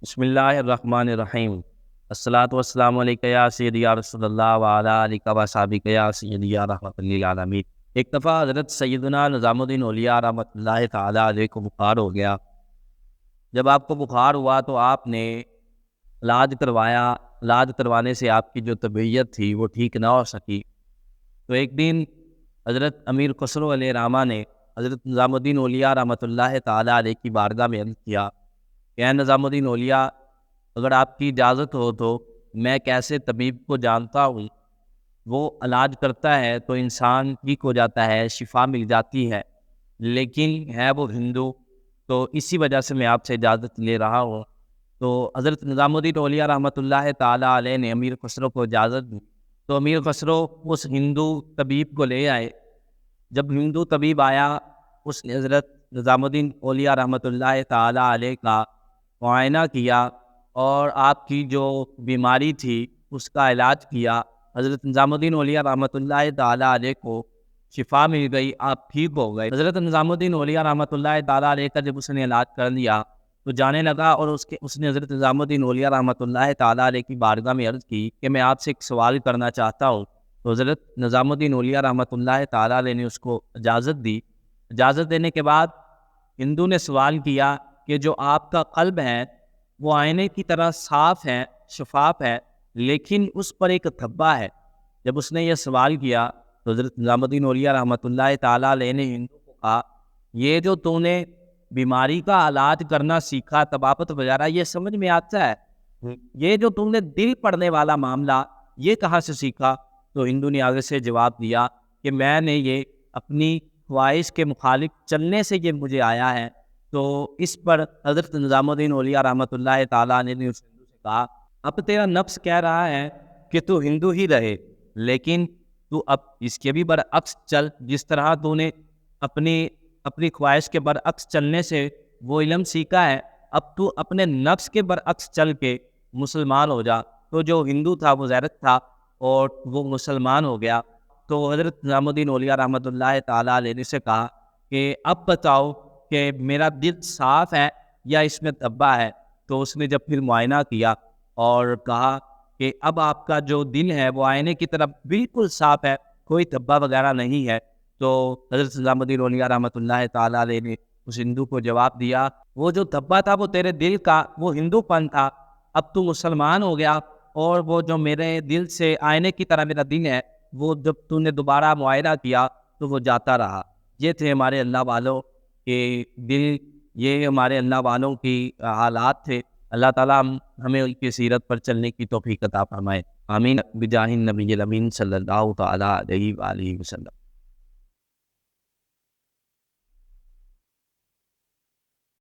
بسم اللہ الرحمن الرحیم۔ الصلاۃ والسلام علیک یا سیدی یا رسول اللہ وعلی آلک و صحبک یا سیدی یا رحمۃ للعالمین۔ ایک دفعہ حضرت سیدنا نظام الدین اولیاء رحمۃ اللہ تعالیٰ علیہ کو بخار ہو گیا۔ جب آپ کو بخار ہوا تو آپ نے علاج کروایا۔ علاج کروانے سے آپ کی جو طبیعت تھی وہ ٹھیک نہ ہو سکی، تو ایک دن حضرت امیر خسرو علیہ رحمہ نے حضرت نظام الدین اولیاء رحمۃ اللہ تعالیٰ علیہ کی بارگاہ میں عرض کیا کہ اے نظام الدین اولیاء، اگر آپ کی اجازت ہو تو میں کیسے طبیب کو جانتا ہوں، وہ علاج کرتا ہے تو انسان ٹھیک ہو جاتا ہے، شفا مل جاتی ہے، لیکن ہے وہ ہندو، تو اسی وجہ سے میں آپ سے اجازت لے رہا ہوں۔ تو حضرت نظام الدین اولیاء رحمۃ اللہ تعالیٰ علیہ نے امیر خسرو کو اجازت دی، تو امیر خسرو اس ہندو طبیب کو لے آئے۔ جب ہندو طبیب آیا، اس نے حضرت نظام الدین اولیاء رحمۃ اللہ تعالیٰ علیہ کا معائنہ کیا اور آپ کی جو بیماری تھی اس کا علاج کیا۔ حضرت نظام الدین اولیاء رحمۃ اللہ تعالیٰ علیہ کو شفا مل گئی، آپ ٹھیک ہو گئے۔ حضرت نظام الدین اولیاء رحمۃ اللہ تعالیٰ علیہ کا جب اس نے علاج کر لیا تو جانے لگا، اور اس نے حضرت نظام الدین اولیاء رحمۃ اللہ تعالیٰ علیہ کی بارگاہ میں عرض کی کہ میں آپ سے ایک سوال کرنا چاہتا ہوں۔ تو حضرت نظام الدین اولیاء رحمۃ اللہ تعالیٰ علیہ نے اس کو اجازت دی۔ اجازت دینے کے بعد ہندو نے سوال کیا کہ جو آپ کا قلب ہے وہ آئینے کی طرح صاف ہے، شفاف ہے، لیکن اس پر ایک دھبا ہے۔ جب اس نے یہ سوال کیا تو حضرت نظام الدین اولیاء رحمۃ اللہ تعالیٰ علیہ نے ہندو کو کہا، یہ جو تو نے بیماری کا علاج کرنا سیکھا، طبابت وغیرہ، یہ سمجھ میں آتا ہے، یہ جو تم نے دل پڑھنے والا معاملہ یہ کہاں سے سیکھا؟ تو ہندو نے آگے سے جواب دیا کہ میں نے یہ اپنی خواہش کے مخالف چلنے سے یہ مجھے آیا ہے۔ تو اس پر حضرت نظام الدین اولیاء رحمۃ اللہ تعالیٰ نے اس ہندو سے کہا، اب تیرا نفس کہہ رہا ہے کہ تو ہندو ہی رہے، لیکن تو اب اس کے بھی برعکس چل۔ جس طرح تو نے اپنی خواہش کے برعکس چلنے سے وہ علم سیکھا ہے، اب تو اپنے نفس کے برعکس چل کے مسلمان ہو جا۔ تو جو ہندو تھا وہ زیرک تھا اور وہ مسلمان ہو گیا۔ تو حضرت نظام الدین اولیاء رحمۃ اللہ تعالیٰ علیہ نے سے کہا کہ اب بتاؤ کہ میرا دل صاف ہے یا اس میں دھبا ہے؟ تو اس نے جب پھر معائنہ کیا اور کہا کہ اب آپ کا جو دل ہے وہ آئینے کی طرف بالکل صاف ہے، کوئی دھبا وغیرہ نہیں ہے۔ تو حضرت نظام الدین اولیاء رحمۃ اللہ تعالیٰ علیہ نے اس ہندو کو جواب دیا، وہ جو دھبا تھا وہ تیرے دل کا، وہ ہندو پن تھا، اب تو مسلمان ہو گیا، اور وہ جو میرے دل سے آئینے کی طرح میرا دل ہے، وہ جب تو نے دوبارہ معائنہ کیا تو وہ جاتا رہا۔ یہ تھے ہمارے اللہ والوں کے دل، یہ ہمارے اللہ والوں کی حالات تھے۔ اللہ تعالیٰ ہمیں ان کی سیرت پر چلنے کی توفیق عطا فرمائے، آمین بجاہ النبی الامین صلی اللہ تعالیٰ علیہ وآلہ وسلم۔